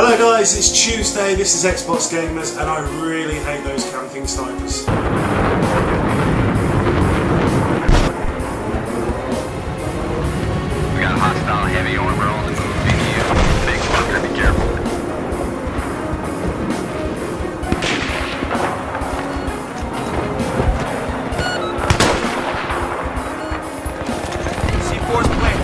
Hello guys, it's Tuesday, this is Xbox Gamers, and I really hate those camping snipers. We got hostile heavy armor on the move in you. Big fucker, be careful. AC4's planted.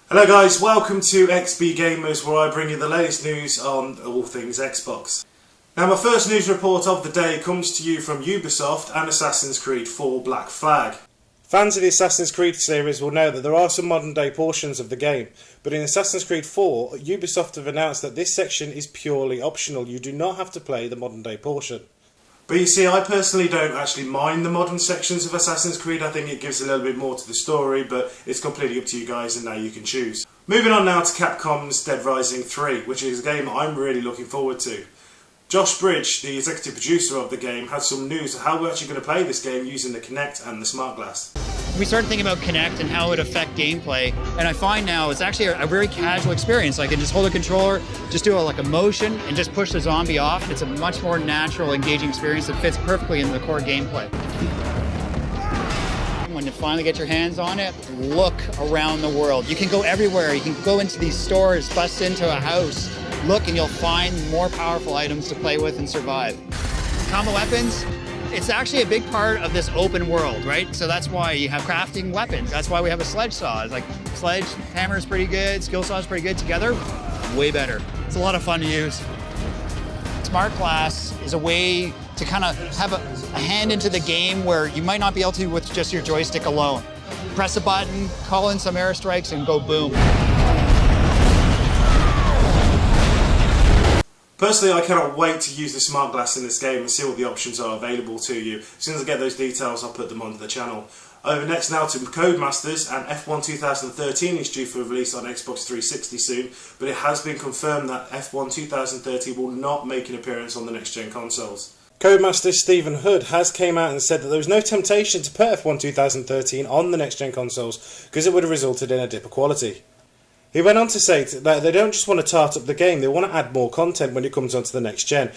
Hello guys, welcome to XB Gamers, where I bring you the latest news on all things Xbox. Now my first news report of the day comes to you from Ubisoft and Assassin's Creed 4 Black Flag. Fans of the Assassin's Creed series will know that there are some modern day portions of the game, but in Assassin's Creed 4, Ubisoft have announced that this section is purely optional. You do not have to play the modern day portion. But you see, I personally don't actually mind the modern sections of Assassin's Creed. I think it gives a little bit more to the story, but it's completely up to you guys and now you can choose. Moving on now to Capcom's Deadrising 3, which is a game I'm really looking forward to. Josh Bridge, the executive producer of the game, had some news of how we're actually going to play this game using the Kinect and the Smart Glass. We started thinking about Kinect and how it would affect gameplay, and I find now it's actually a very casual experience. I can just hold a controller, just do a motion, and just push the zombie off. It's a much more natural, engaging experience that fits perfectly into the core gameplay. When you finally get your hands on it, look around the world. You can go everywhere. You can go into these stores, bust into a house, look, and you'll find more powerful items to play with and survive. Combo weapons, it's actually a big part of this open world, right? So that's why you have crafting weapons. That's why we have a sledge saw. It's like sledge, hammer is pretty good, skill saw is pretty good. Together, way better. It's a lot of fun to use. Smart Glass is a way to kind of have a hand into the game where you might not be able to with just your joystick alone. Press a button, call in some airstrikes, and go boom. Personally, I cannot wait to use the Smart Glass in this game and see what the options are available to you. As soon as I get those details, I'll put them onto the channel. Over next now to Codemasters, and F1 2013 is due for release on Xbox 360 soon, but it has been confirmed that F1 2013 will not make an appearance on the next-gen consoles. Codemaster Stephen Hood has came out and said that there was no temptation to put F1 2013 on the next-gen consoles because it would have resulted in a dip of quality. He went on to say that they don't just want to tart up the game, they want to add more content when it comes onto the next gen.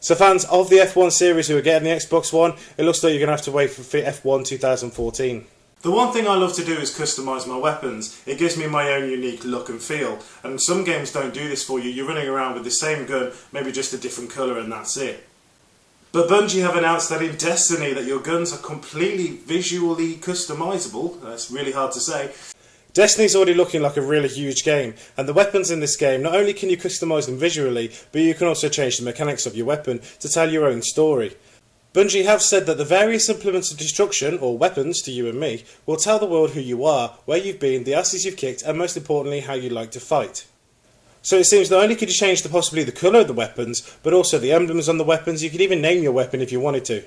So fans of the F1 series who are getting the Xbox One, it looks like you're going to have to wait for F1 2014. The one thing I love to do is customise my weapons. It gives me my own unique look and feel, and some games don't do this for you. You're running around with the same gun, maybe just a different colour, and that's it. But Bungie have announced that in Destiny that your guns are completely visually customisable. That's really hard to say. Destiny's already looking like a really huge game, and the weapons in this game, not only can you customise them visually, but you can also change the mechanics of your weapon to tell your own story. Bungie have said that the various implements of destruction, or weapons to you and me, will tell the world who you are, where you've been, the asses you've kicked, and most importantly, how you like to fight. So it seems not only could you change possibly the colour of the weapons, but also the emblems on the weapons. You could even name your weapon if you wanted to.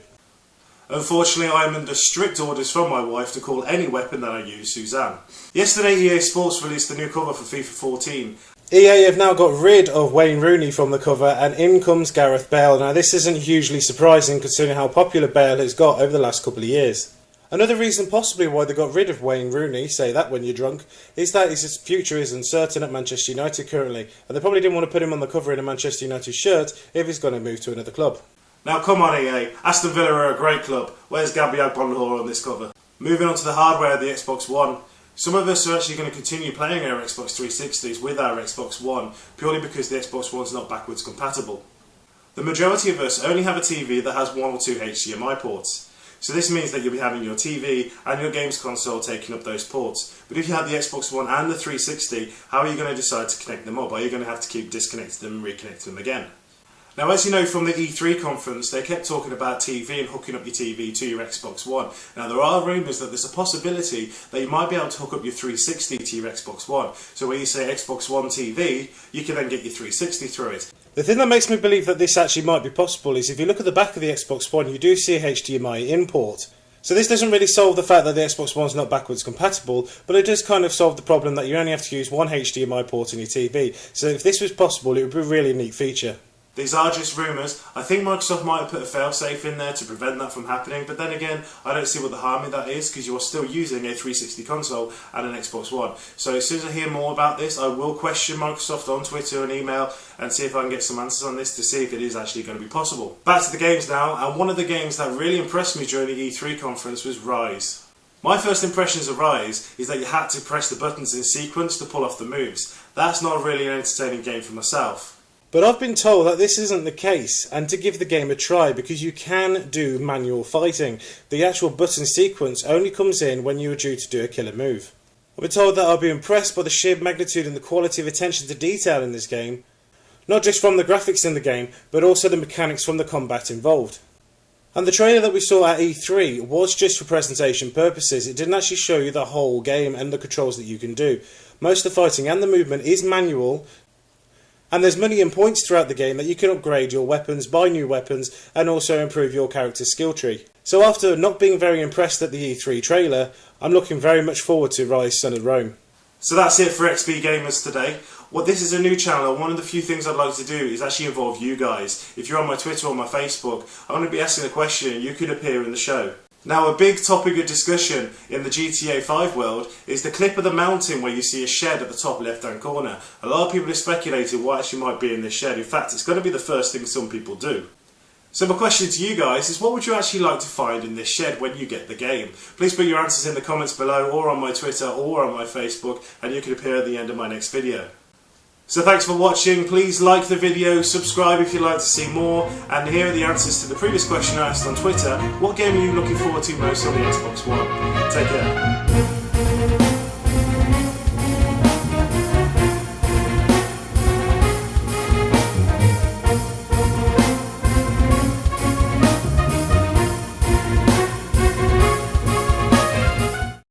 Unfortunately, I am under strict orders from my wife to call any weapon that I use Suzanne. Yesterday, EA Sports released the new cover for FIFA 14. EA have now got rid of Wayne Rooney from the cover, and in comes Gareth Bale. Now, this isn't hugely surprising considering how popular Bale has got over the last couple of years. Another reason possibly why they got rid of Wayne Rooney, say that when you're drunk, is that his future is uncertain at Manchester United currently, and they probably didn't want to put him on the cover in a Manchester United shirt if he's going to move to another club. Now come on EA, Aston Villa are a great club. Where's Gabby Agbonlahor on this cover? Moving on to the hardware of the Xbox One. Some of us are actually going to continue playing our Xbox 360s with our Xbox One, purely because the Xbox One's not backwards compatible. The majority of us only have a TV that has one or two HDMI ports. So this means that you'll be having your TV and your games console taking up those ports. But if you have the Xbox One and the 360, how are you going to decide to connect them up? Are you going to have to keep disconnecting them and reconnecting them again? Now, as you know from the E3 conference, they kept talking about TV and hooking up your TV to your Xbox One. Now, there are rumours that there's a possibility that you might be able to hook up your 360 to your Xbox One. So when you say Xbox One TV, you can then get your 360 through it. The thing that makes me believe that this actually might be possible is if you look at the back of the Xbox One, you do see a HDMI import. So this doesn't really solve the fact that the Xbox One's not backwards compatible, but it does kind of solve the problem that you only have to use one HDMI port on your TV. So if this was possible, it would be a really neat feature. These are just rumours. I think Microsoft might have put a failsafe in there to prevent that from happening, but then again, I don't see what the harm in that is, because you're still using a 360 console and an Xbox One. So as soon as I hear more about this, I will question Microsoft on Twitter and email and see if I can get some answers on this to see if it is actually going to be possible. Back to the games now, and one of the games that really impressed me during the E3 conference was Ryse. My first impressions of Ryse is that you had to press the buttons in sequence to pull off the moves. That's not really an entertaining game for myself. But I've been told that this isn't the case, and to give the game a try, because you can do manual fighting. The actual button sequence only comes in when you are due to do a killer move. I've been told that I'll be impressed by the sheer magnitude and the quality of attention to detail in this game, not just from the graphics in the game, but also the mechanics from the combat involved. And the trailer that we saw at E3 was just for presentation purposes. It didn't actually show you the whole game and the controls that you can do. Most of the fighting and the movement is manual, and there's money and points throughout the game that you can upgrade your weapons, buy new weapons, and also improve your character's skill tree. So after not being very impressed at the E3 trailer, I'm looking very much forward to Ryse Son of Rome. So that's it for XP Gamers today. Well, this is a new channel, and one of the few things I'd like to do is actually involve you guys. If you're on my Twitter or my Facebook, I'm going to be asking a question and you could appear in the show. Now, a big topic of discussion in the GTA 5 world is the clip of the mountain where you see a shed at the top left hand corner. A lot of people have speculated what actually might be in this shed. In fact, it's going to be the first thing some people do. So my question to you guys is, what would you actually like to find in this shed when you get the game? Please put your answers in the comments below, or on my Twitter or on my Facebook, and you can appear at the end of my next video. So thanks for watching. Please like the video, subscribe if you'd like to see more, and here are the answers to the previous question I asked on Twitter. What game are you looking forward to most on the Xbox One? Take care.